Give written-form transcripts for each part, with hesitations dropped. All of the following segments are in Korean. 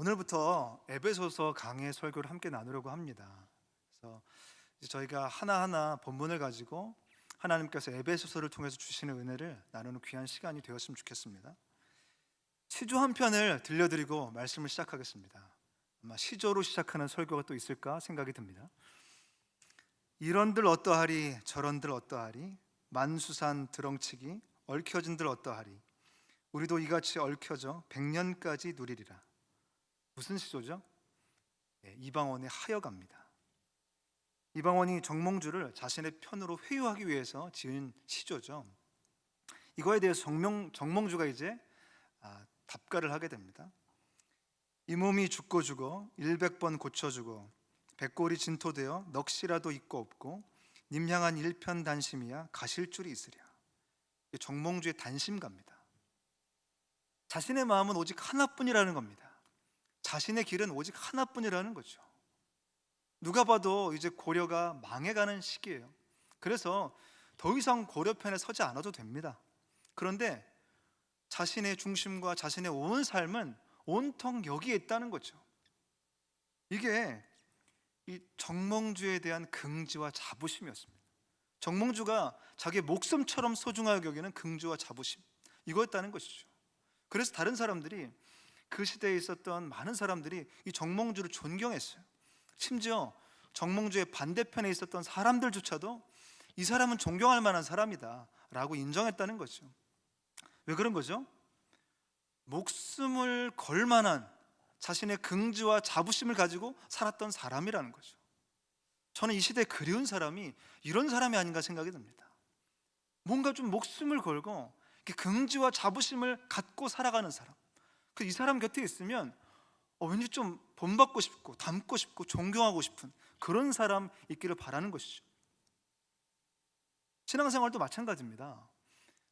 오늘부터 에베소서 강해 설교를 함께 나누려고 합니다. 그래서 이제 저희가 하나하나 본문을 가지고 하나님께서 에베소서를 통해서 주시는 은혜를 나누는 귀한 시간이 되었으면 좋겠습니다. 시조 한 편을 들려드리고 말씀을 시작하겠습니다. 아마 시조로 시작하는 설교가 또 있을까 생각이 듭니다. 이런들 어떠하리 저런들 어떠하리 만수산 드렁치기 얽혀진들 어떠하리 우리도 이같이 얽혀져 100년까지 누리리라. 무슨 시조죠? 이방원의 하여갑니다. 이방원이 정몽주를 자신의 편으로 회유하기 위해서 지은 시조죠. 이거에 대해서 정몽주가 이제 답가를 하게 됩니다. 이 몸이 죽고 죽어 100번 고쳐주고 백골이 진토되어 넋이라도 있고 없고 님 향한 일편단심이야 가실 줄이 있으랴. 정몽주의 단심가입니다. 자신의 마음은 오직 하나뿐이라는 겁니다. 자신의 길은 오직 하나뿐이라는 거죠. 누가 봐도 이제 고려가 망해가는 시기예요. 그래서 더 이상 고려 편에 서지 않아도 됩니다. 그런데 자신의 중심과 자신의 온 삶은 온통 여기에 있다는 거죠. 이게 이 정몽주에 대한 긍지와 자부심이었습니다. 정몽주가 자기의 목숨처럼 소중하게 여기는 긍지와 자부심, 이거였다는 것이죠. 그래서 다른 사람들이, 그 시대에 있었던 많은 사람들이 이 정몽주를 존경했어요. 심지어 정몽주의 반대편에 있었던 사람들조차도 이 사람은 존경할 만한 사람이다 라고 인정했다는 거죠. 왜 그런 거죠? 목숨을 걸 만한 자신의 긍지와 자부심을 가지고 살았던 사람이라는 거죠. 저는 이 시대에 그리운 사람이 이런 사람이 아닌가 생각이 듭니다. 뭔가 좀 목숨을 걸고 긍지와 자부심을 갖고 살아가는 사람, 이 사람 곁에 있으면 왠지 좀 본받고 싶고 닮고 싶고 존경하고 싶은 그런 사람 있기를 바라는 것이죠. 신앙생활도 마찬가지입니다.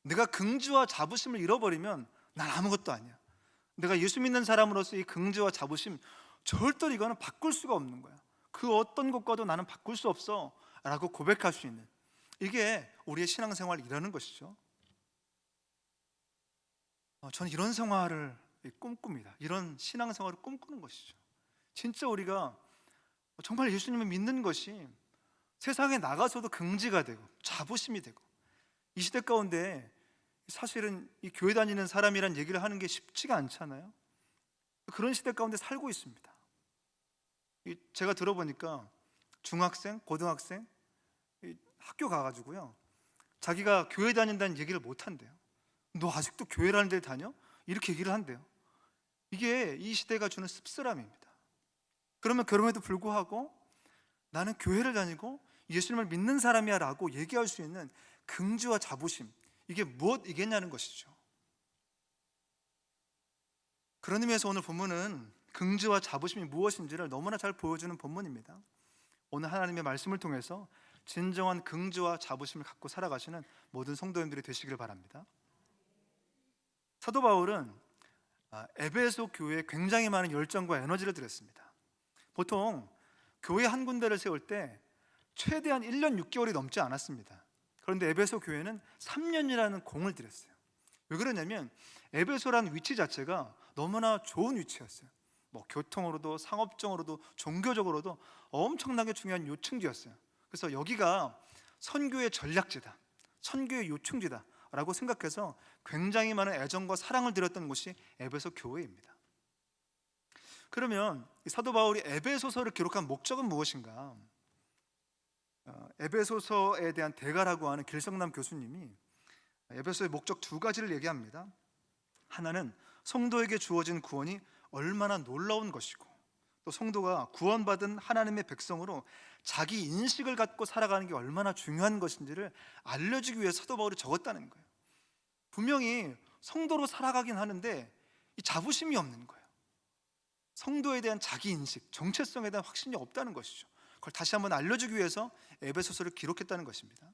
내가 긍지와 자부심을 잃어버리면 난 아무것도 아니야. 내가 예수 믿는 사람으로서 이 긍지와 자부심 절대로 이거는 바꿀 수가 없는 거야. 그 어떤 것과도 나는 바꿀 수 없어 라고 고백할 수 있는, 이게 우리의 신앙생활이라는 것이죠. 저는 이런 생활을 꿈꿉니다. 이런 신앙생활을 꿈꾸는 것이죠. 진짜 우리가 정말 예수님을 믿는 것이 세상에 나가서도 긍지가 되고 자부심이 되고, 이 시대 가운데 사실은 이 교회 다니는 사람이란 얘기를 하는 게 쉽지가 않잖아요. 그런 시대 가운데 살고 있습니다. 제가 들어보니까 중학생, 고등학생 학교 가가지고요, 자기가 교회 다닌다는 얘기를 못 한대요. 너 아직도 교회라는 데 다녀? 이렇게 얘기를 한대요. 이게 이 시대가 주는 씁쓸함입니다. 그러면 그럼에도 불구하고 나는 교회를 다니고 예수님을 믿는 사람이야 라고 얘기할 수 있는 긍지와 자부심, 이게 무엇이겠냐는 것이죠. 그런 의미에서 오늘 본문은 긍지와 자부심이 무엇인지를 너무나 잘 보여주는 본문입니다. 오늘 하나님의 말씀을 통해서 진정한 긍지와 자부심을 갖고 살아가시는 모든 성도님들이 되시기를 바랍니다. 사도 바울은 에베소 교회에 굉장히 많은 열정과 에너지를 들였습니다. 보통 교회 한 군데를 세울 때 최대한 1년 6개월이 넘지 않았습니다. 그런데 에베소 교회는 3년이라는 공을 들였어요. 왜 그러냐면 에베소라는 위치 자체가 너무나 좋은 위치였어요. 교통으로도 상업적으로도 종교적으로도 엄청나게 중요한 요충지였어요. 그래서 여기가 선교의 전략지다, 선교의 요충지다 라고 생각해서 굉장히 많은 애정과 사랑을 드렸던 곳이 에베소 교회입니다. 그러면 사도 바울이 에베소서를 기록한 목적은 무엇인가? 에베소서에 대한 대가라고 하는 길성남 교수님이 에베소의 목적 두 가지를 얘기합니다. 하나는 성도에게 주어진 구원이 얼마나 놀라운 것이고, 또 성도가 구원받은 하나님의 백성으로 자기 인식을 갖고 살아가는 게 얼마나 중요한 것인지를 알려주기 위해 사도 바울이 적었다는 거예요. 분명히 성도로 살아가긴 하는데 이 자부심이 없는 거예요. 성도에 대한 자기 인식, 정체성에 대한 확신이 없다는 것이죠. 그걸 다시 한번 알려주기 위해서 에베소서를 기록했다는 것입니다.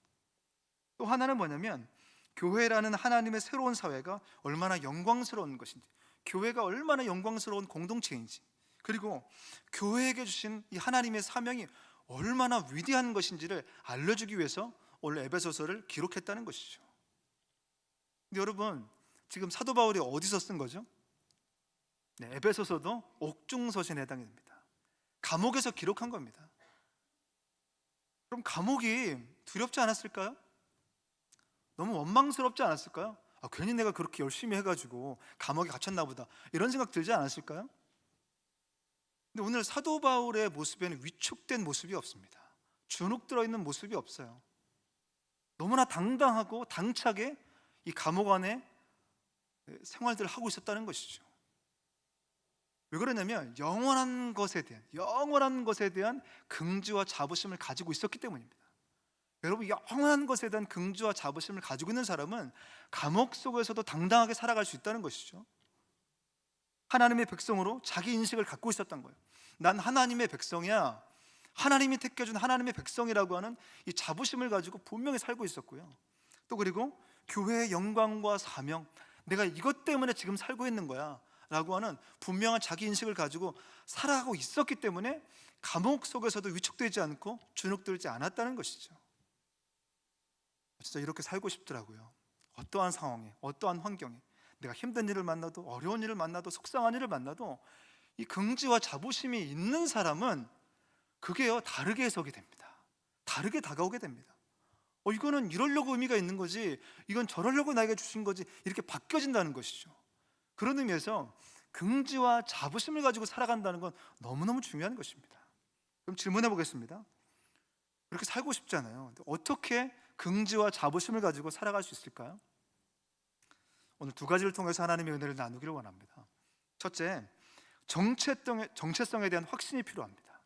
또 하나는 뭐냐면 교회라는 하나님의 새로운 사회가 얼마나 영광스러운 것인지, 교회가 얼마나 영광스러운 공동체인지, 그리고 교회에게 주신 이 하나님의 사명이 얼마나 위대한 것인지를 알려주기 위해서 오늘 에베소서를 기록했다는 것이죠. 근데 여러분, 지금 사도 바울이 어디서 쓴 거죠? 네, 에베소서도 옥중서신에 해당이 됩니다. 감옥에서 기록한 겁니다. 그럼 감옥이 두렵지 않았을까요? 너무 원망스럽지 않았을까요? 괜히 내가 그렇게 열심히 해가지고 감옥에 갇혔나 보다, 이런 생각 들지 않았을까요? 근데 오늘 사도 바울의 모습에는 위축된 모습이 없습니다. 주눅 들어있는 모습이 없어요. 너무나 당당하고 당차게 이 감옥 안에 생활들을 하고 있었다는 것이죠. 왜 그러냐면 영원한 것에 대한 긍지와 자부심을 가지고 있었기 때문입니다. 여러분, 영원한 것에 대한 긍지와 자부심을 가지고 있는 사람은 감옥 속에서도 당당하게 살아갈 수 있다는 것이죠. 하나님의 백성으로 자기 인식을 갖고 있었던 거예요. 난 하나님의 백성이야, 하나님이 택해준 하나님의 백성이라고 하는 이 자부심을 가지고 분명히 살고 있었고요. 또 그리고 교회의 영광과 사명, 내가 이것 때문에 지금 살고 있는 거야 라고 하는 분명한 자기 인식을 가지고 살아가고 있었기 때문에 감옥 속에서도 위축되지 않고 주눅들지 않았다는 것이죠. 진짜 이렇게 살고 싶더라고요. 어떠한 상황에, 어떠한 환경에, 내가 힘든 일을 만나도, 어려운 일을 만나도, 속상한 일을 만나도 이 긍지와 자부심이 있는 사람은 그게요, 다르게 해석이 됩니다. 다르게 다가오게 됩니다. 이거는 이러려고 의미가 있는 거지, 이건 저러려고 나에게 주신 거지, 이렇게 바뀌어진다는 것이죠. 그런 의미에서 긍지와 자부심을 가지고 살아간다는 건 너무너무 중요한 것입니다. 그럼 질문해 보겠습니다. 그렇게 살고 싶잖아요. 어떻게 긍지와 자부심을 가지고 살아갈 수 있을까요? 오늘 두 가지를 통해서 하나님의 은혜를 나누기를 원합니다. 첫째, 정체성에 대한 확신이 필요합니다.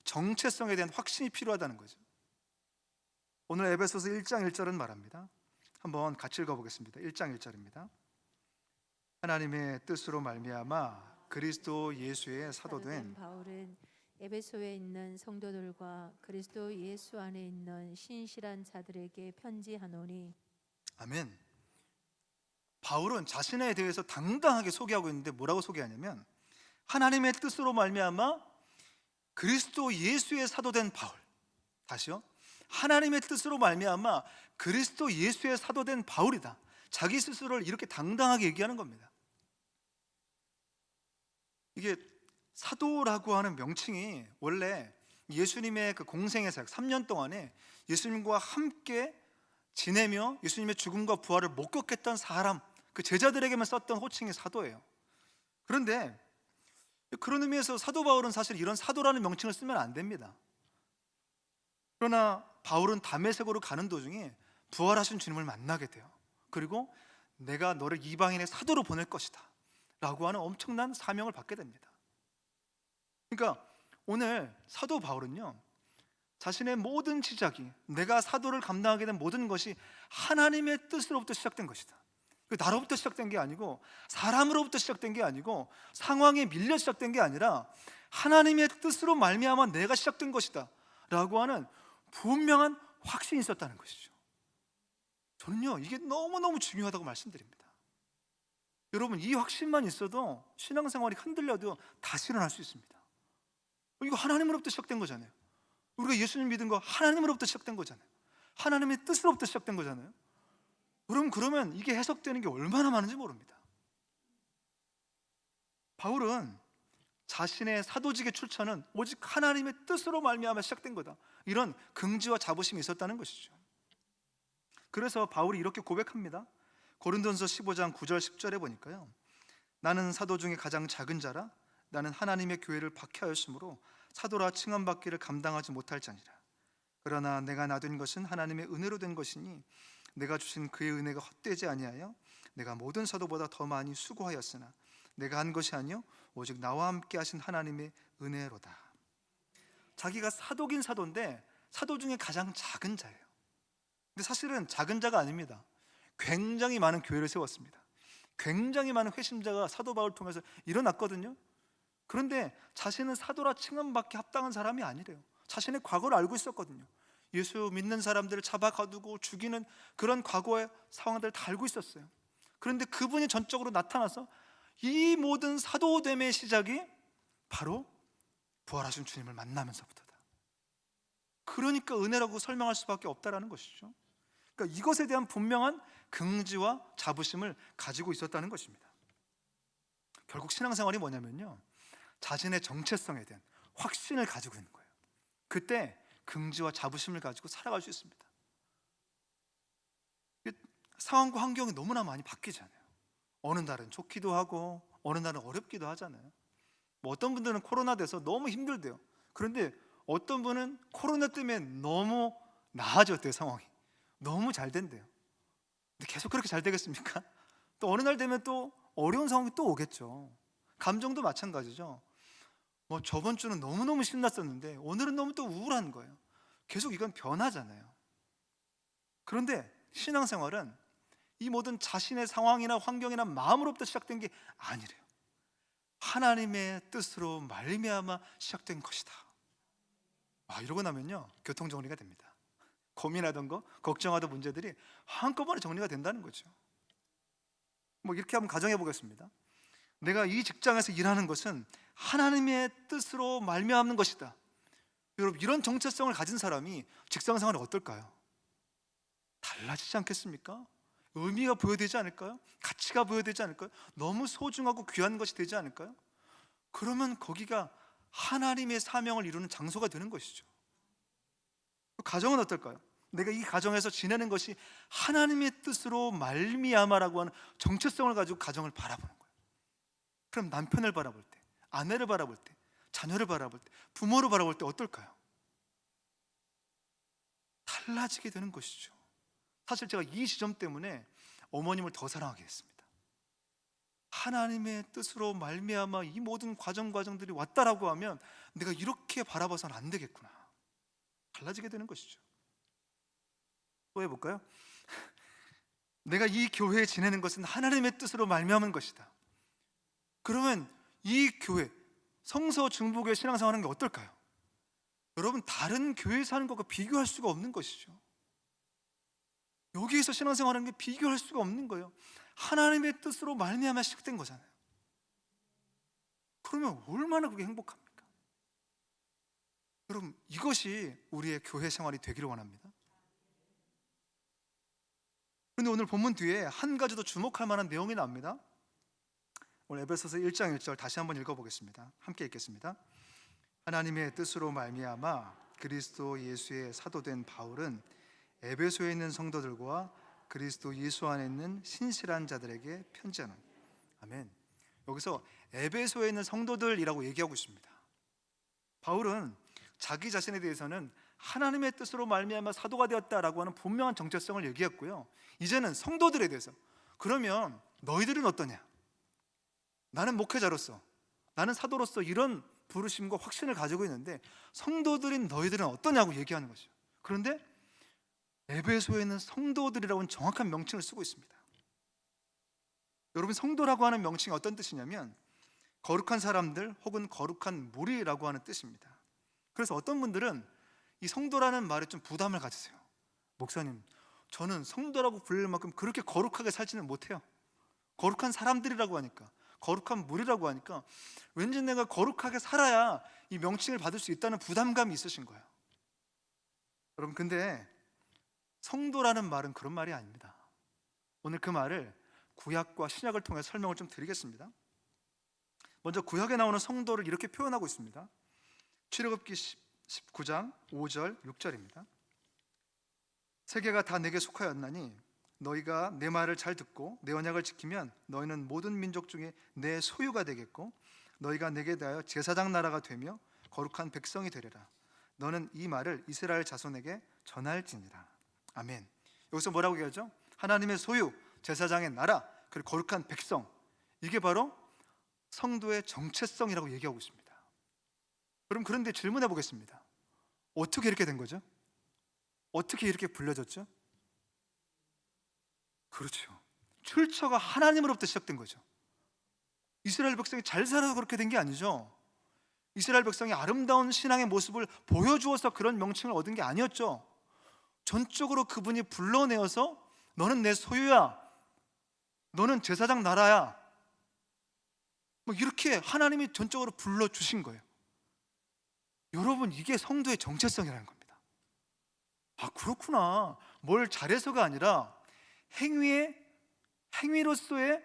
정체성에 대한 확신이 필요하다는 거죠. 오늘 에베소서 1장 1절은 말합니다. 한번 같이 읽어보겠습니다. 1장 1절입니다. 하나님의 뜻으로 말미암아 그리스도 예수의 사도된 바울은 에베소에 있는 성도들과 그리스도 예수 안에 있는 신실한 자들에게 편지하노니. 아멘. 바울은 자신에 대해서 당당하게 소개하고 있는데 뭐라고 소개하냐면 하나님의 뜻으로 말미암아 그리스도 예수의 사도된 바울. 다시요. 하나님의 뜻으로 말미암아 그리스도 예수의 사도된 바울이다. 자기 스스로를 이렇게 당당하게 얘기하는 겁니다. 이게 사도라고 하는 명칭이 원래 예수님의 그 공생의 사역 3년 동안에 예수님과 함께 지내며 예수님의 죽음과 부활을 목격했던 사람, 그 제자들에게만 썼던 호칭이 사도예요. 그런데 그런 의미에서 사도 바울은 사실 이런 사도라는 명칭을 쓰면 안 됩니다. 그러나 바울은 다메섹으로 가는 도중에 부활하신 주님을 만나게 돼요. 그리고 내가 너를 이방인의 사도로 보낼 것이다 라고 하는 엄청난 사명을 받게 됩니다. 그러니까 오늘 사도 바울은요, 자신의 모든 시작이, 내가 사도를 감당하게 된 모든 것이 하나님의 뜻으로부터 시작된 것이다. 나로부터 시작된 게 아니고, 사람으로부터 시작된 게 아니고, 상황에 밀려 시작된 게 아니라 하나님의 뜻으로 말미암아 내가 시작된 것이다 라고 하는 분명한 확신이 있었다는 것이죠. 저는요, 이게 너무너무 중요하다고 말씀드립니다. 여러분, 이 확신만 있어도 신앙생활이 흔들려도 다시 일어날 수 있습니다. 이거 하나님으로부터 시작된 거잖아요. 우리가 예수님 믿은 거 하나님으로부터 시작된 거잖아요. 하나님의 뜻으로부터 시작된 거잖아요. 그러면 이게 해석되는 게 얼마나 많은지 모릅니다. 바울은 자신의 사도직의 출처는 오직 하나님의 뜻으로 말미암아 시작된 거다, 이런 긍지와 자부심이 있었다는 것이죠. 그래서 바울이 이렇게 고백합니다. 고린도전서 15장 9절 10절에 보니까요, 나는 사도 중에 가장 작은 자라 나는 하나님의 교회를 박해하였으므로 사도라 칭함받기를 감당하지 못할 자니라. 그러나 내가 나된 것은 하나님의 은혜로 된 것이니 내가 주신 그의 은혜가 헛되지 아니하여 내가 모든 사도보다 더 많이 수고하였으나 내가 한 것이 아니요 오직 나와 함께 하신 하나님의 은혜로다. 자기가 사도긴 사도인데 사도 중에 가장 작은 자예요. 근데 사실은 작은 자가 아닙니다. 굉장히 많은 교회를 세웠습니다. 굉장히 많은 회심자가 사도 바울을 통해서 일어났거든요. 그런데 자신은 사도라 칭함받기 합당한 사람이 아니래요. 자신의 과거를 알고 있었거든요. 예수 믿는 사람들을 잡아 가두고 죽이는 그런 과거의 상황들을 다 알고 있었어요. 그런데 그분이 전적으로 나타나서 이 모든 사도됨의 시작이 바로 부활하신 주님을 만나면서부터다. 그러니까 은혜라고 설명할 수밖에 없다라는 것이죠. 그러니까 이것에 대한 분명한 긍지와 자부심을 가지고 있었다는 것입니다. 결국 신앙생활이 뭐냐면요, 자신의 정체성에 대한 확신을 가지고 있는 거예요. 그때 긍지와 자부심을 가지고 살아갈 수 있습니다. 상황과 환경이 너무나 많이 바뀌잖아요. 어느 날은 좋기도 하고 어느 날은 어렵기도 하잖아요. 뭐 어떤 분들은 코로나 돼서 너무 힘들대요. 그런데 어떤 분은 코로나 때문에 너무 나아졌대요. 상황이 너무 잘 된대요. 근데 계속 그렇게 잘 되겠습니까? 또 어느 날 되면 또 어려운 상황이 또 오겠죠. 감정도 마찬가지죠. 뭐 저번 주는 너무너무 신났었는데 오늘은 너무 또 우울한 거예요. 계속 이건 변하잖아요. 그런데 신앙생활은 이 모든 자신의 상황이나 환경이나 마음으로부터 시작된 게 아니래요. 하나님의 뜻으로 말미암아 시작된 것이다. 이러고 나면요, 교통 정리가 됩니다. 고민하던 거, 걱정하던 문제들이 한꺼번에 정리가 된다는 거죠. 뭐 이렇게 한번 가정해 보겠습니다. 내가 이 직장에서 일하는 것은 하나님의 뜻으로 말미암는 것이다. 여러분, 이런 정체성을 가진 사람이 직장생활이 어떨까요? 달라지지 않겠습니까? 의미가 부여되지 않을까요? 가치가 부여되지 않을까요? 너무 소중하고 귀한 것이 되지 않을까요? 그러면 거기가 하나님의 사명을 이루는 장소가 되는 것이죠. 가정은 어떨까요? 내가 이 가정에서 지내는 것이 하나님의 뜻으로 말미암아라고 하는 정체성을 가지고 가정을 바라보는 거예요. 그럼 남편을 바라볼 때, 아내를 바라볼 때, 자녀를 바라볼 때, 부모를 바라볼 때 어떨까요? 달라지게 되는 것이죠. 사실 제가 이 지점 때문에 어머님을 더 사랑하게 됐습니다. 하나님의 뜻으로 말미암아 이 모든 과정들이 왔다라고 하면 내가 이렇게 바라봐서는 안 되겠구나. 달라지게 되는 것이죠. 또 해볼까요? 내가 이 교회에 지내는 것은 하나님의 뜻으로 말미암은 것이다. 그러면 이 교회, 성서 중보교회 신앙생활하는 게 어떨까요? 여러분, 다른 교회 사는 것과 비교할 수가 없는 것이죠. 여기에서 신앙생활하는 게 비교할 수가 없는 거예요. 하나님의 뜻으로 말미암아 시작된 거잖아요. 그러면 얼마나 그게 행복합니까? 여러분, 이것이 우리의 교회 생활이 되기를 원합니다. 그런데 오늘 본문 뒤에 한 가지 더 주목할 만한 내용이 나옵니다. 오늘 에베소서 1장 1절 다시 한번 읽어보겠습니다. 함께 읽겠습니다. 하나님의 뜻으로 말미암아 그리스도 예수의 사도된 바울은 에베소에 있는 성도들과 그리스도 예수 안에 있는 신실한 자들에게 편지하는. 아멘. 여기서 에베소에 있는 성도들이라고 얘기하고 있습니다. 바울은 자기 자신에 대해서는 하나님의 뜻으로 말미암아 사도가 되었다라고 하는 분명한 정체성을 얘기했고요. 이제는 성도들에 대해서, 그러면 너희들은 어떠냐? 나는 목회자로서, 나는 사도로서 이런 부르심과 확신을 가지고 있는데 성도들인 너희들은 어떠냐고 얘기하는 거죠. 그런데 에베소에 있는 성도들이라고는 정확한 명칭을 쓰고 있습니다. 여러분, 성도라고 하는 명칭이 어떤 뜻이냐면 거룩한 사람들 혹은 거룩한 무리라고 하는 뜻입니다. 그래서 어떤 분들은 이 성도라는 말에 좀 부담을 가지세요. 목사님, 저는 성도라고 불릴 만큼 그렇게 거룩하게 살지는 못해요. 거룩한 사람들이라고 하니까, 거룩한 무리라고 하니까 왠지 내가 거룩하게 살아야 이 명칭을 받을 수 있다는 부담감이 있으신 거예요. 여러분, 근데 성도라는 말은 그런 말이 아닙니다. 오늘 그 말을 구약과 신약을 통해 설명을 좀 드리겠습니다. 먼저 구약에 나오는 성도를 이렇게 표현하고 있습니다. 출애굽기 19장 5절 6절입니다. 세계가 다 내게 속하였나니 너희가 내 말을 잘 듣고 내 언약을 지키면 너희는 모든 민족 중에 내 소유가 되겠고 너희가 내게 대하여 제사장 나라가 되며 거룩한 백성이 되리라. 너는 이 말을 이스라엘 자손에게 전할지니라. 아멘. 여기서 뭐라고 얘기하죠? 하나님의 소유, 제사장의 나라, 그리고 거룩한 백성, 이게 바로 성도의 정체성이라고 얘기하고 있습니다. 그럼 그런데 질문해 보겠습니다. 어떻게 이렇게 된 거죠? 어떻게 이렇게 불려졌죠? 그렇죠. 출처가 하나님으로부터 시작된 거죠. 이스라엘 백성이 잘 살아서 그렇게 된 게 아니죠. 이스라엘 백성이 아름다운 신앙의 모습을 보여주어서 그런 명칭을 얻은 게 아니었죠. 전적으로 그분이 불러내어서 너는 내 소유야, 너는 제사장 나라야, 뭐 이렇게 하나님이 전적으로 불러주신 거예요. 여러분, 이게 성도의 정체성이라는 겁니다. 아, 그렇구나. 뭘 잘해서가 아니라 행위로서의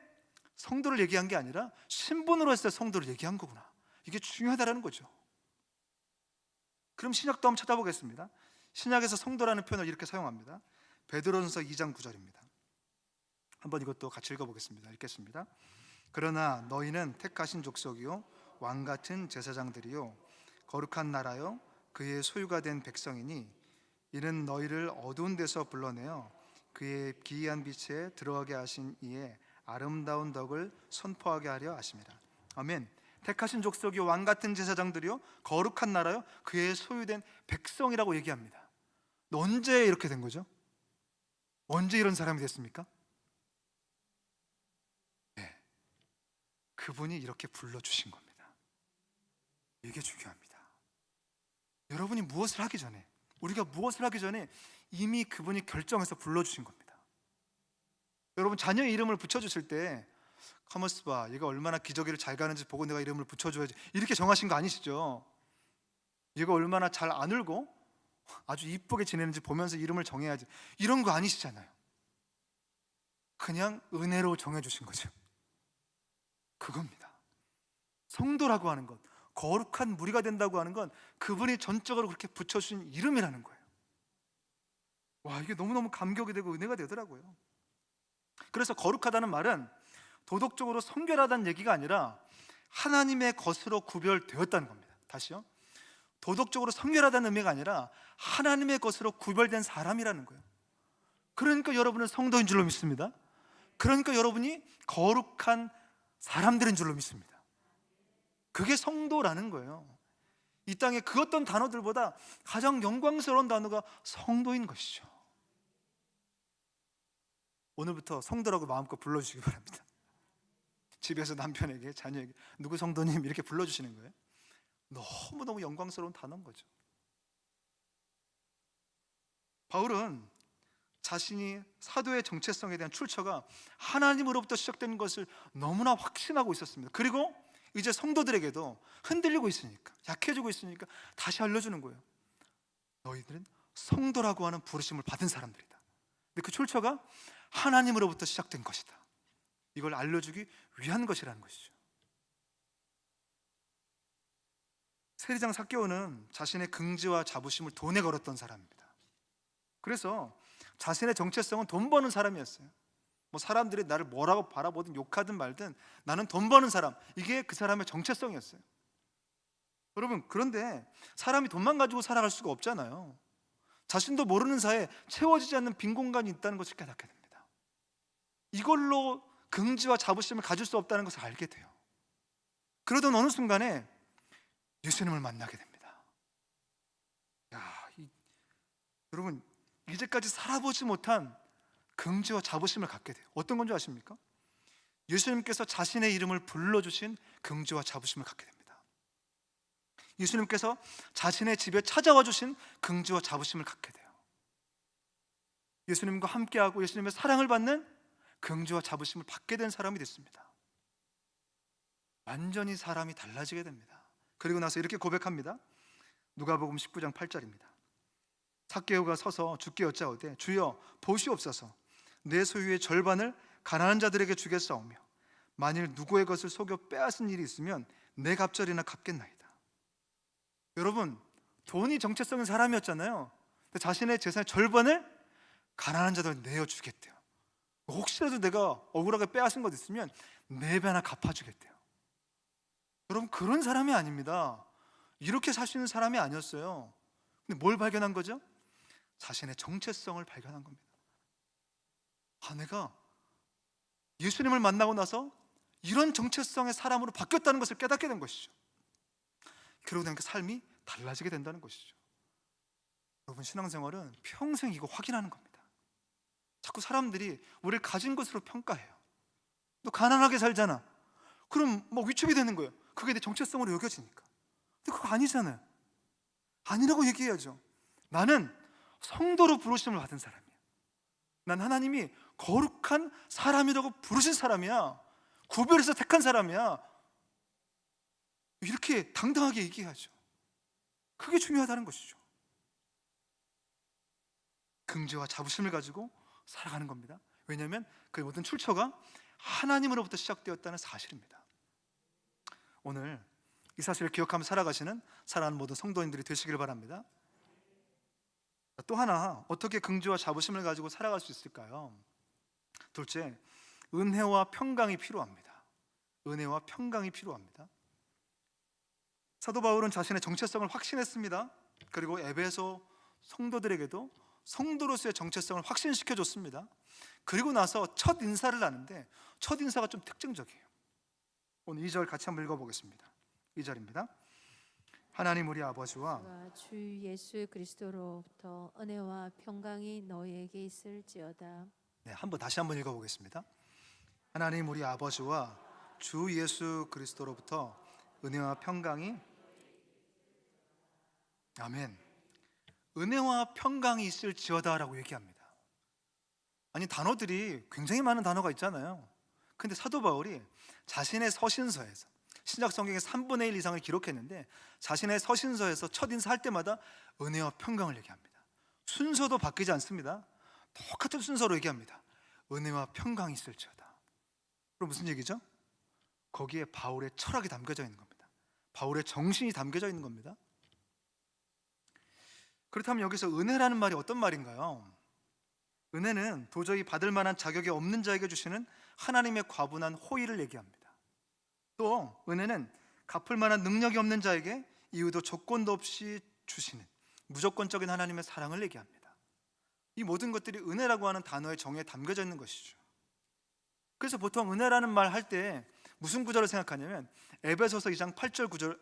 성도를 얘기한 게 아니라 신분으로 했을 때 성도를 얘기한 거구나. 이게 중요하다라는 거죠. 그럼 신약도 한번 찾아보겠습니다. 신약에서 성도라는 표현을 이렇게 사용합니다. 베드로전서 2장 9절입니다. 한번 이것도 같이 읽어보겠습니다. 읽겠습니다. 그러나 너희는 택하신 족속이요 왕 같은 제사장들이요 거룩한 나라요 그의 소유가 된 백성이니 이는 너희를 어두운 데서 불러내어 그의 기이한 빛에 들어가게 하신 이의 아름다운 덕을 선포하게 하려 하심이라. 아멘. 택하신 족속이요 왕 같은 제사장들이요 거룩한 나라요 그의 소유된 백성이라고 얘기합니다. 언제 이렇게 된 거죠? 언제 이런 사람이 됐습니까? 네, 그분이 이렇게 불러주신 겁니다. 이게 중요합니다. 여러분이 무엇을 하기 전에, 우리가 무엇을 하기 전에 이미 그분이 결정해서 불러주신 겁니다. 여러분 자녀의 이름을 붙여주실 때 가만있어 봐, 얘가 얼마나 기저귀를 잘 가는지 보고 내가 이름을 붙여줘야지, 이렇게 정하신 거 아니시죠? 얘가 얼마나 잘 안 울고 아주 이쁘게 지내는지 보면서 이름을 정해야지, 이런 거 아니시잖아요. 그냥 은혜로 정해주신 거죠. 그겁니다. 성도라고 하는 것, 거룩한 무리가 된다고 하는 건 그분이 전적으로 그렇게 붙여주신 이름이라는 거예요. 와, 이게 너무너무 감격이 되고 은혜가 되더라고요. 그래서 거룩하다는 말은 도덕적으로 성결하다는 얘기가 아니라 하나님의 것으로 구별되었다는 겁니다. 다시요, 도덕적으로 성결하다는 의미가 아니라 하나님의 것으로 구별된 사람이라는 거예요. 그러니까 여러분은 성도인 줄로 믿습니다. 그러니까 여러분이 거룩한 사람들인 줄로 믿습니다. 그게 성도라는 거예요. 이 땅에 그 어떤 단어들보다 가장 영광스러운 단어가 성도인 것이죠. 오늘부터 성도라고 마음껏 불러주시기 바랍니다. 집에서 남편에게, 자녀에게 누구 성도님 이렇게 불러주시는 거예요. 너무너무 영광스러운 단어인 거죠. 바울은 자신이 사도의 정체성에 대한 출처가 하나님으로부터 시작된 것을 너무나 확신하고 있었습니다. 그리고 이제 성도들에게도 흔들리고 있으니까, 약해지고 있으니까 다시 알려주는 거예요. 너희들은 성도라고 하는 부르심을 받은 사람들이다. 근데 그 출처가 하나님으로부터 시작된 것이다. 이걸 알려주기 위한 것이라는 것이죠. 세리장 삭개오는 자신의 긍지와 자부심을 돈에 걸었던 사람입니다. 그래서 자신의 정체성은 돈 버는 사람이었어요. 뭐 사람들이 나를 뭐라고 바라보든 욕하든 말든 나는 돈 버는 사람, 이게 그 사람의 정체성이었어요. 여러분, 그런데 사람이 돈만 가지고 살아갈 수가 없잖아요. 자신도 모르는 사이에 채워지지 않는 빈 공간이 있다는 것을 깨닫게 됩니다. 이걸로 긍지와 자부심을 가질 수 없다는 것을 알게 돼요. 그러던 어느 순간에 예수님을 만나게 됩니다. 여러분, 이제까지 살아보지 못한 긍지와 자부심을 갖게 돼요. 어떤 건지 아십니까? 예수님께서 자신의 이름을 불러주신 긍지와 자부심을 갖게 됩니다. 예수님께서 자신의 집에 찾아와 주신 긍지와 자부심을 갖게 돼요. 예수님과 함께하고 예수님의 사랑을 받는 긍지와 자부심을 받게 된 사람이 됐습니다. 완전히 사람이 달라지게 됩니다. 그리고 나서 이렇게 고백합니다. 누가복음 19장 8절입니다. 삭개오가 서서 주께 여짜오되 주여 보시옵소서, 내 소유의 절반을 가난한 자들에게 주겠사오며 만일 누구의 것을 속여 빼앗은 일이 있으면 내 갑절이나 갚겠나이다. 여러분, 돈이 정체성인 사람이었잖아요. 근데 자신의 재산의 절반을 가난한 자들에게 내어주겠대요. 혹시라도 내가 억울하게 빼앗은 것 있으면 4배나 갚아주겠대요. 여러분, 그런 사람이 아닙니다. 이렇게 살 수 있는 사람이 아니었어요. 근데 뭘 발견한 거죠? 자신의 정체성을 발견한 겁니다. 내가 예수님을 만나고 나서 이런 정체성의 사람으로 바뀌었다는 것을 깨닫게 된 것이죠. 그러고 나니까 삶이 달라지게 된다는 것이죠. 여러분, 신앙생활은 평생 이거 확인하는 겁니다. 자꾸 사람들이 우리를 가진 것으로 평가해요. 너 가난하게 살잖아. 그럼 뭐 위축이 되는 거예요. 그게 내 정체성으로 여겨지니까. 근데 그거 아니잖아요. 아니라고 얘기해야죠. 나는 성도로 부르심을 받은 사람이야. 난 하나님이 거룩한 사람이라고 부르신 사람이야. 구별해서 택한 사람이야. 이렇게 당당하게 얘기해야죠. 그게 중요하다는 것이죠. 긍지와 자부심을 가지고 살아가는 겁니다. 왜냐하면 그 모든 출처가 하나님으로부터 시작되었다는 사실입니다. 오늘 이 사실을 기억하며 살아가시는 사랑하는 모든 성도님들이 되시길 바랍니다. 또 하나, 어떻게 긍지와 자부심을 가지고 살아갈 수 있을까요? 둘째, 은혜와 평강이 필요합니다. 은혜와 평강이 필요합니다. 사도 바울은 자신의 정체성을 확신했습니다. 그리고 에베소 성도들에게도 성도로서의 정체성을 확신시켜줬습니다. 그리고 나서 첫 인사를 하는데 첫 인사가 좀 특징적이에요. 오늘 2절 같이 한번 읽어보겠습니다. 2절입니다. 하나님 우리 아버지와 주 예수 그리스도로부터 은혜와 평강이 너희에게 있을지어다. 네, 다시 한번 읽어보겠습니다. 하나님 우리 아버지와 주 예수 그리스도로부터 은혜와 평강이, 아멘. 은혜와 평강이 있을지어다라고 얘기합니다. 아니, 단어들이 굉장히 많은 단어가 있잖아요. 근데 사도 바울이 자신의 서신서에서 신약 성경의 3분의 1 이상을 기록했는데 자신의 서신서에서 첫 인사할 때마다 은혜와 평강을 얘기합니다. 순서도 바뀌지 않습니다. 똑같은 순서로 얘기합니다. 은혜와 평강이 있을지어다. 그럼 무슨 얘기죠? 거기에 바울의 철학이 담겨져 있는 겁니다. 바울의 정신이 담겨져 있는 겁니다. 그렇다면 여기서 은혜라는 말이 어떤 말인가요? 은혜는 도저히 받을 만한 자격이 없는 자에게 주시는 하나님의 과분한 호의를 얘기합니다. 또 은혜는 갚을 만한 능력이 없는 자에게 이유도 조건도 없이 주시는 무조건적인 하나님의 사랑을 얘기합니다. 이 모든 것들이 은혜라고 하는 단어의 정의에 담겨져 있는 것이죠. 그래서 보통 은혜라는 말 할 때 무슨 구절을 생각하냐면 에베소서 2장 8절 구절,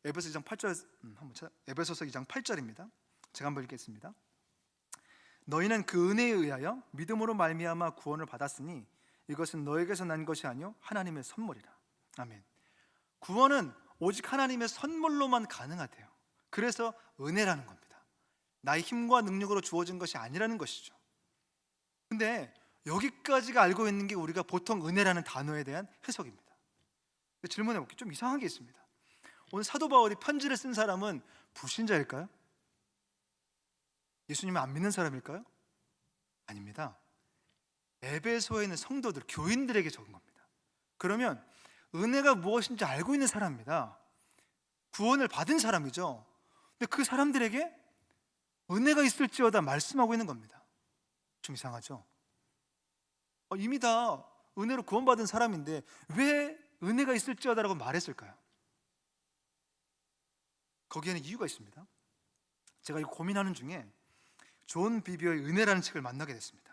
에베소서 2장 8절입니다. 제가 한번 읽겠습니다. 너희는 그 은혜에 의하여 믿음으로 말미암아 구원을 받았으니 이것은 너에게서 난 것이 아니요 하나님의 선물이라. 아멘. 구원은 오직 하나님의 선물로만 가능하대요. 그래서 은혜라는 겁니다. 나의 힘과 능력으로 주어진 것이 아니라는 것이죠. 근데 여기까지가 알고 있는 게 우리가 보통 은혜라는 단어에 대한 해석입니다. 질문해 볼게요. 좀 이상한 게 있습니다. 오늘 사도 바울이 편지를 쓴 사람은 불신자일까요? 예수님을 안 믿는 사람일까요? 아닙니다. 에베소에 있는 성도들, 교인들에게 적은 겁니다. 그러면 은혜가 무엇인지 알고 있는 사람입니다. 구원을 받은 사람이죠. 근데 그 사람들에게 은혜가 있을지어다 말씀하고 있는 겁니다. 좀 이상하죠? 이미 다 은혜로 구원받은 사람인데 왜 은혜가 있을지어다라고 말했을까요? 거기에는 이유가 있습니다. 제가 이거 고민하는 중에 존 비비어의 은혜라는 책을 만나게 됐습니다.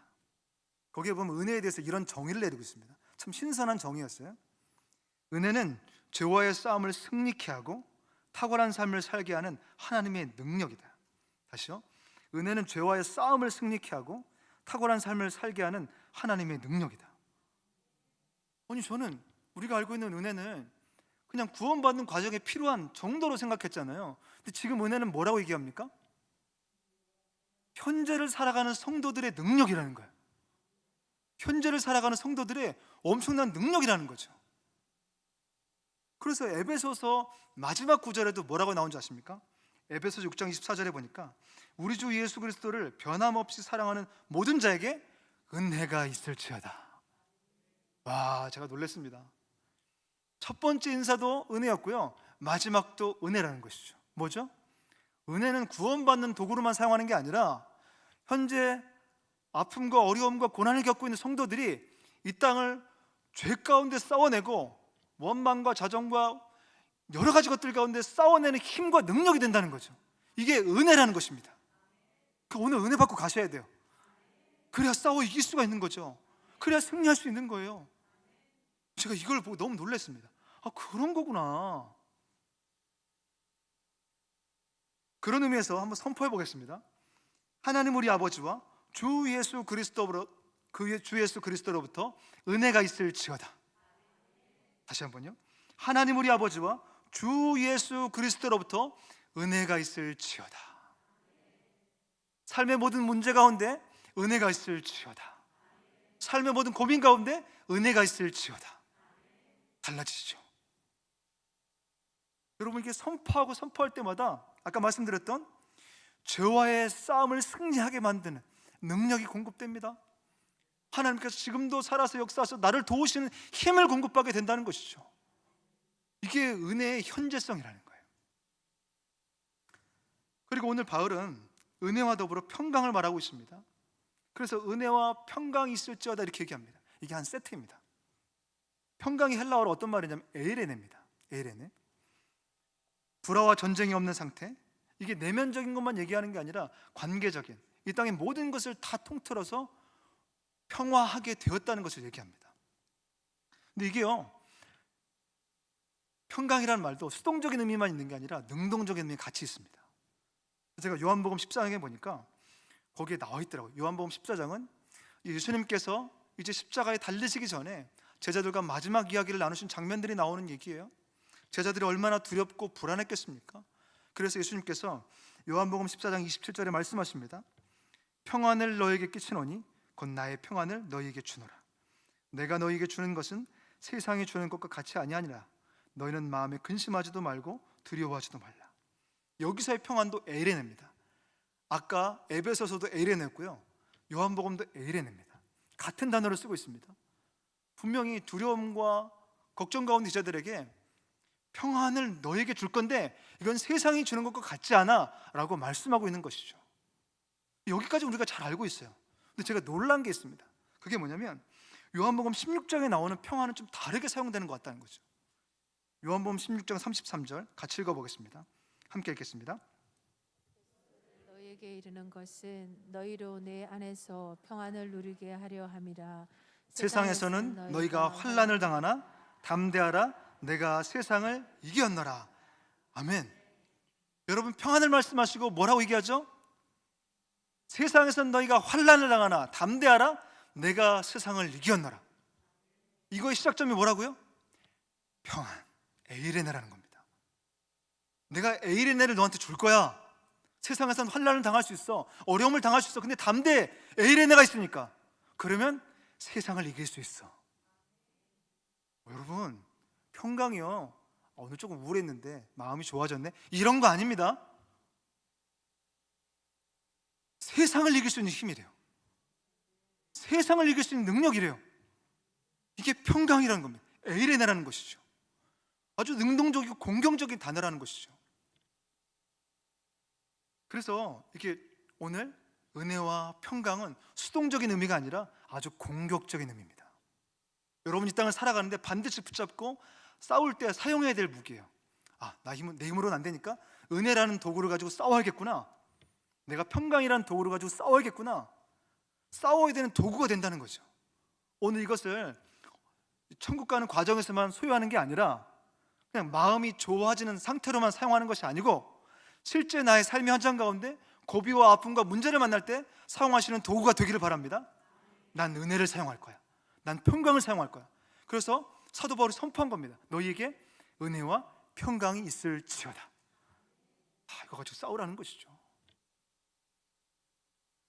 거기에 보면 은혜에 대해서 이런 정의를 내리고 있습니다. 참 신선한 정의였어요. 은혜는 죄와의 싸움을 승리케 하고 탁월한 삶을 살게 하는 하나님의 능력이다. 다시요. 은혜는 죄와의 싸움을 승리케 하고 탁월한 삶을 살게 하는 하나님의 능력이다. 아니, 저는 우리가 알고 있는 은혜는 그냥 구원받는 과정에 필요한 정도로 생각했잖아요. 근데 지금 은혜는 뭐라고 얘기합니까? 현재를 살아가는 성도들의 능력이라는 거예요. 현재를 살아가는 성도들의 엄청난 능력이라는 거죠. 그래서 에베소서 마지막 구절에도 뭐라고 나온지 아십니까? 에베소서 6장 24절에 보니까 우리 주 예수 그리스도를 변함없이 사랑하는 모든 자에게 은혜가 있을지어다. 와, 제가 놀랐습니다. 첫 번째 인사도 은혜였고요, 마지막도 은혜라는 것이죠. 뭐죠? 은혜는 구원받는 도구로만 사용하는 게 아니라 현재 아픔과 어려움과 고난을 겪고 있는 성도들이 이 땅을 죄 가운데 싸워내고 원망과 자정과 여러 가지 것들 가운데 싸워내는 힘과 능력이 된다는 거죠. 이게 은혜라는 것입니다. 오늘 은혜 받고 가셔야 돼요. 그래야 싸워 이길 수가 있는 거죠. 그래야 승리할 수 있는 거예요. 제가 이걸 보고 너무 놀랐습니다. 그런 거구나. 그런 의미에서 한번 선포해 보겠습니다. 하나님 우리 아버지와 주 예수 그리스도로부터 은혜가 있을지어다. 다시 한번요. 하나님 우리 아버지와 주 예수 그리스도로부터 은혜가 있을지어다. 삶의 모든 문제 가운데 은혜가 있을지어다. 삶의 모든 고민 가운데 은혜가 있을지어다. 달라지죠. 여러분, 이게 선포하고 선포할 때마다 아까 말씀드렸던 죄와의 싸움을 승리하게 만드는 능력이 공급됩니다. 하나님께서 지금도 살아서 역사하셔서 나를 도우시는 힘을 공급받게 된다는 것이죠. 이게 은혜의 현재성이라는 거예요. 그리고 오늘 바울은 은혜와 더불어 평강을 말하고 있습니다. 그래서 은혜와 평강이 있을지어다 이렇게 얘기합니다. 이게 한 세트입니다. 평강이 헬라어로 어떤 말이냐면 에이레네입니다. 에이레네. 불화와 전쟁이 없는 상태. 이게 내면적인 것만 얘기하는 게 아니라 관계적인, 이 땅의 모든 것을 다 통틀어서 평화하게 되었다는 것을 얘기합니다. 근데 이게요, 평강이라는 말도 수동적인 의미만 있는 게 아니라 능동적인 의미 같이 있습니다. 제가 요한복음 14장에 보니까 거기에 나와 있더라고요. 요한복음 14장은 예수님께서 이제 십자가에 달리시기 전에 제자들과 마지막 이야기를 나누신 장면들이 나오는 얘기예요. 제자들이 얼마나 두렵고 불안했겠습니까? 그래서 예수님께서 요한복음 14장 27절에 말씀하십니다. 평안을 너에게 끼치노니 곧 나의 평안을 너희에게 주노라. 내가 너희에게 주는 것은 세상이 주는 것과 같이 아니하니라. 너희는 마음에 근심하지도 말고 두려워하지도 말라. 여기서의 평안도 에이레네입니다. 아까 에베소서도 에이레네였고요, 요한복음도 에이레네입니다. 같은 단어를 쓰고 있습니다. 분명히 두려움과 걱정 가운데 제자들에게 평안을 너에게 줄 건데 이건 세상이 주는 것과 같지 않아 라고 말씀하고 있는 것이죠. 여기까지 우리가 잘 알고 있어요. 근데 제가 놀란 게 있습니다. 그게 뭐냐면 요한복음 16장에 나오는 평안은 좀 다르게 사용되는 것 같다는 거죠. 요한복음 16장 33절 같이 읽어보겠습니다. 함께 읽겠습니다. 너희에게 이르는 것은 너희로 내 안에서 평안을 누리게 하려 함이라. 세상에서는 너희가 환난을 당하나 담대하라. 내가 세상을 이겼노라. 아멘. 여러분, 평안을 말씀하시고 뭐라고 얘기하죠? 세상에서는 너희가 환난을 당하나 담대하라. 내가 세상을 이겼노라. 이거의 시작점이 뭐라고요? 평안, 에이레네라는 겁니다. 내가 에이레네를 너한테 줄 거야. 세상에서는 환난을 당할 수 있어, 어려움을 당할 수 있어. 근데 담대, 에이레네가 있으니까 그러면 세상을 이길 수 있어. 여러분, 평강이요, 오늘 조금 우울했는데 마음이 좋아졌네, 이런 거 아닙니다. 세상을 이길 수 있는 힘이래요. 세상을 이길 수 있는 능력이래요. 이게 평강이라는 겁니다. 에이레네라는 것이죠. 아주 능동적이고 공격적인 단어라는 것이죠. 그래서 이게 오늘 은혜와 평강은 수동적인 의미가 아니라 아주 공격적인 의미입니다. 여러분, 이 땅을 살아가는데 반드시 붙잡고 싸울 때 사용해야 될 무기예요. 내 힘으로는 안 되니까 은혜라는 도구를 가지고 싸워야겠구나. 내가 평강이라는 도구를 가지고 싸워야겠구나. 싸워야 되는 도구가 된다는 거죠. 오늘 이것을 천국 가는 과정에서만 소유하는 게 아니라 그냥 마음이 좋아지는 상태로만 사용하는 것이 아니고 실제 나의 삶의 현장 가운데 고비와 아픔과 문제를 만날 때 사용하시는 도구가 되기를 바랍니다. 난 은혜를 사용할 거야. 난 평강을 사용할 거야. 그래서 사도 바울이 선포한 겁니다. 너희에게 은혜와 평강이 있을지어다. 이거 가지고 싸우라는 것이죠.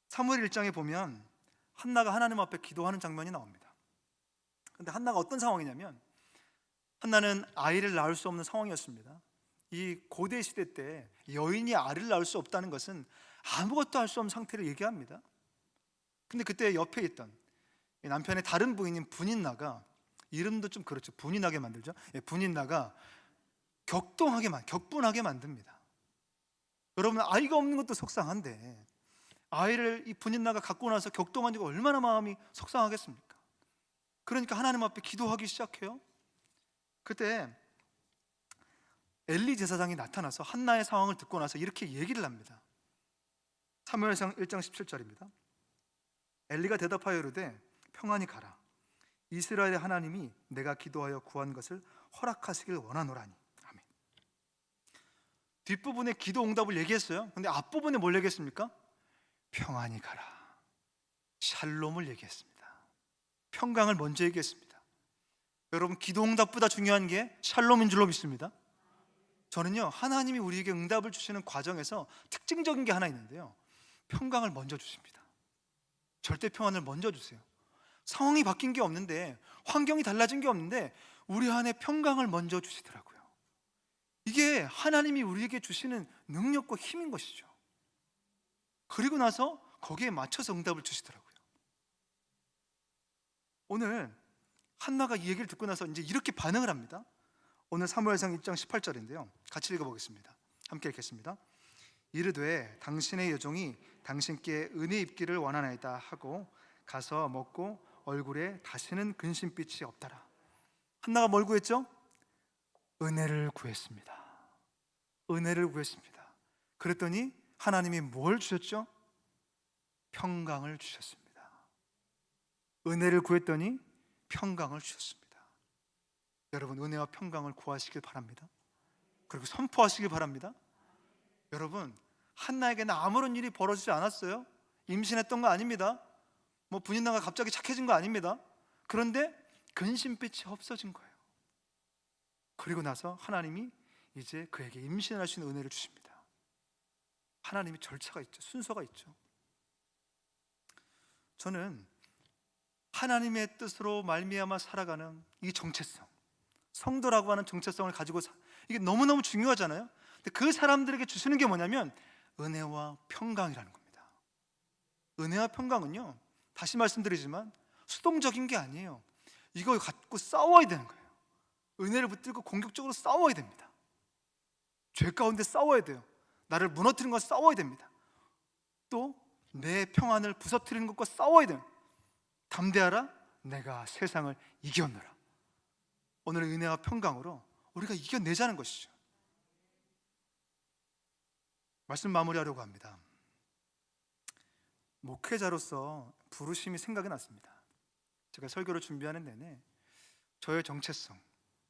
사무엘 1장에 보면 한나가 하나님 앞에 기도하는 장면이 나옵니다. 근데 한나가 어떤 상황이냐면, 한나는 아이를 낳을 수 없는 상황이었습니다. 이 고대 시대 때 여인이 아이를 낳을 수 없다는 것은 아무것도 할 수 없는 상태를 얘기합니다. 근데 그때 옆에 있던 남편의 다른 부인인 분인나가, 이름도 좀 그렇죠, 분인하게 만들죠. 분인나가 격분하게 만듭니다. 여러분, 아이가 없는 것도 속상한데 아이를 이 분인나가 갖고 나서 격동한 지가 얼마나 마음이 속상하겠습니까? 그러니까 하나님 앞에 기도하기 시작해요. 그때 엘리 제사장이 나타나서 한나의 상황을 듣고 나서 이렇게 얘기를 합니다. 사무엘상 1장 17절입니다. 엘리가 대답하여 이르되 평안히 가라. 이스라엘의 하나님이 내가 기도하여 구한 것을 허락하시길 원하노라니. 아멘. 뒷부분에 기도 응답을 얘기했어요. 근데 앞부분에 뭘 얘기했습니까? 평안히 가라, 샬롬을 얘기했습니다. 평강을 먼저 얘기했습니다. 여러분, 기도 응답보다 중요한 게 샬롬인 줄로 믿습니다. 저는요, 하나님이 우리에게 응답을 주시는 과정에서 특징적인 게 하나 있는데요, 평강을 먼저 주십니다. 절대 평안을 먼저 주세요. 상황이 바뀐 게 없는데, 환경이 달라진 게 없는데 우리 안에 평강을 먼저 주시더라고요. 이게 하나님이 우리에게 주시는 능력과 힘인 것이죠. 그리고 나서 거기에 맞춰서 응답을 주시더라고요. 오늘 한나가 이 얘기를 듣고 나서 이제 이렇게 반응을 합니다. 오늘 사무엘상 1장 18절인데요. 같이 읽어보겠습니다. 함께 읽겠습니다. 이르되 당신의 여종이 당신께 은혜 입기를 원하나이다 하고 가서 먹고 얼굴에 다시는 근심빛이 없더라. 한나가 뭘 구했죠? 은혜를 구했습니다. 은혜를 구했습니다. 그랬더니 하나님이 뭘 주셨죠? 평강을 주셨습니다. 은혜를 구했더니 평강을 주셨습니다. 여러분, 은혜와 평강을 구하시길 바랍니다. 그리고 선포하시길 바랍니다. 여러분, 한나에게는 아무런 일이 벌어지지 않았어요. 임신했던 거 아닙니다. 뭐 분인나가 갑자기 착해진 거 아닙니다. 그런데 근심빛이 없어진 거예요. 그리고 나서 하나님이 이제 그에게 임신할 수 있는 은혜를 주십니다. 하나님이 절차가 있죠. 순서가 있죠. 저는 하나님의 뜻으로 말미암아 살아가는 이 정체성, 성도라고 하는 정체성을 가지고 이게 너무너무 중요하잖아요. 근데 그 사람들에게 주시는 게 뭐냐면 은혜와 평강이라는 겁니다. 은혜와 평강은요, 다시 말씀드리지만 수동적인 게 아니에요. 이거 갖고 싸워야 되는 거예요. 은혜를 붙들고 공격적으로 싸워야 됩니다. 죄 가운데 싸워야 돼요. 나를 무너뜨리는 것과 싸워야 됩니다. 또 내 평안을 부서뜨리는 것과 싸워야 돼요. 담대하라, 내가 세상을 이겨노라. 오늘 은혜와 평강으로 우리가 이겨내자는 것이죠. 말씀 마무리하려고 합니다. 목회자로서 부르심이 생각이 났습니다. 제가 설교를 준비하는 내내 저의 정체성,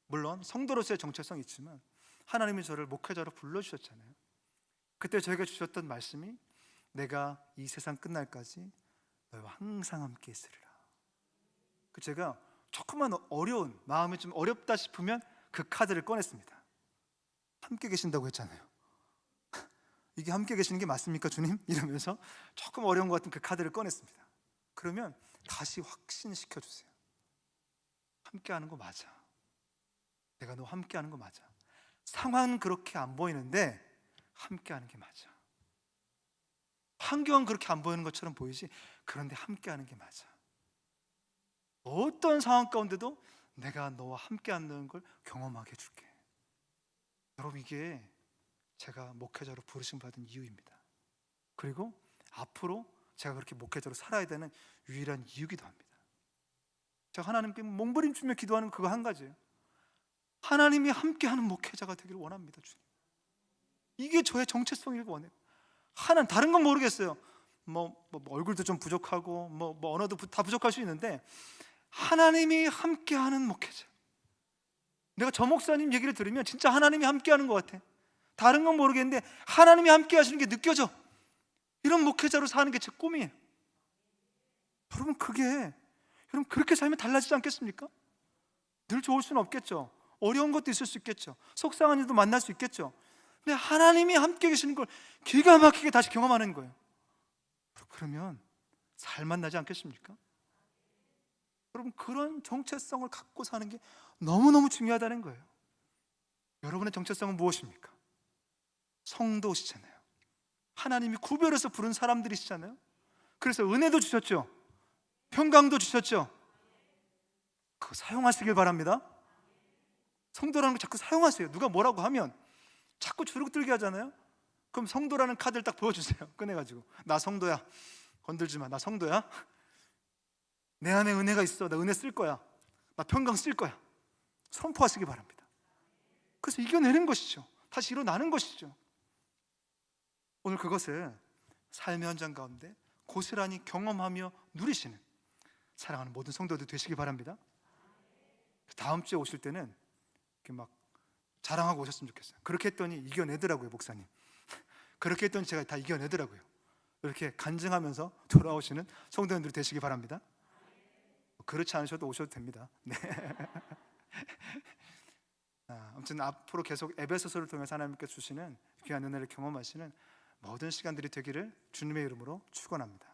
물론 성도로서의 정체성이 있지만 하나님이 저를 목회자로 불러주셨잖아요. 그때 저에게 주셨던 말씀이 내가 이 세상 끝날까지 너와 항상 함께 있으리라. 제가 조금만 어려운, 마음이 좀 어렵다 싶으면 그 카드를 꺼냈습니다. 함께 계신다고 했잖아요. 이게 함께 계시는 게 맞습니까 주님? 이러면서 조금 어려운 것 같은 그 카드를 꺼냈습니다. 그러면 다시 확신시켜 주세요. 함께 하는 거 맞아. 내가 너 함께 하는 거 맞아. 상황은 그렇게 안 보이는데 함께 하는 게 맞아. 환경은 그렇게 안 보이는 것처럼 보이지, 그런데 함께 하는 게 맞아. 어떤 상황 가운데도 내가 너와 함께 한다는 걸 경험하게 해줄게. 여러분, 이게 제가 목회자로 부르심 받은 이유입니다. 그리고 앞으로 제가 그렇게 목회자로 살아야 되는 유일한 이유기도 합니다. 제가 하나님께 몸부림치며 기도하는 그거 한 가지예요. 하나님이 함께하는 목회자가 되기를 원합니다. 주님, 이게 저의 정체성일 원해요. 하나는 다른 건 모르겠어요. 뭐 얼굴도 좀 부족하고 뭐 언어도 다 부족할 수 있는데 하나님이 함께하는 목회자. 내가 저 목사님 얘기를 들으면 진짜 하나님이 함께하는 것 같아. 다른 건 모르겠는데 하나님이 함께하시는 게 느껴져. 이런 목회자로 사는 게 제 꿈이에요. 여러분, 여러분 그렇게 살면 달라지지 않겠습니까? 늘 좋을 수는 없겠죠. 어려운 것도 있을 수 있겠죠. 속상한 일도 만날 수 있겠죠. 근데 하나님이 함께 계시는 걸 기가 막히게 다시 경험하는 거예요. 그러면 살만 나지 않겠습니까? 여러분, 그런 정체성을 갖고 사는 게 너무너무 중요하다는 거예요. 여러분의 정체성은 무엇입니까? 성도시잖아요. 하나님이 구별해서 부른 사람들이시잖아요. 그래서 은혜도 주셨죠. 평강도 주셨죠. 그거 사용하시길 바랍니다. 성도라는 거 자꾸 사용하세요. 누가 뭐라고 하면 자꾸 주눅들게 하잖아요. 그럼 성도라는 카드를 딱 보여주세요. 꺼내가지고 나 성도야, 건들지 마. 나 성도야. 내 안에 은혜가 있어. 나 은혜 쓸 거야. 나 평강 쓸 거야. 선포하시기 바랍니다. 그래서 이겨내는 것이죠. 다시 일어나는 것이죠. 오늘 그것을 삶의 현장 가운데 고스란히 경험하며 누리시는 사랑하는 모든 성도들 되시기 바랍니다. 다음 주에 오실 때는 이렇게 막 자랑하고 오셨으면 좋겠어요. 그렇게 했더니 이겨내더라고요, 목사님. 그렇게 했더니 제가 다 이겨내더라고요. 이렇게 간증하면서 돌아오시는 성도님들이 되시기 바랍니다. 그렇지 않으셔도 오셔도 됩니다. 네. 아무튼 앞으로 계속 에베소서를 통해서 하나님께서 주시는 귀한 은혜를 경험하시는 모든 시간들이 되기를 주님의 이름으로 축원합니다.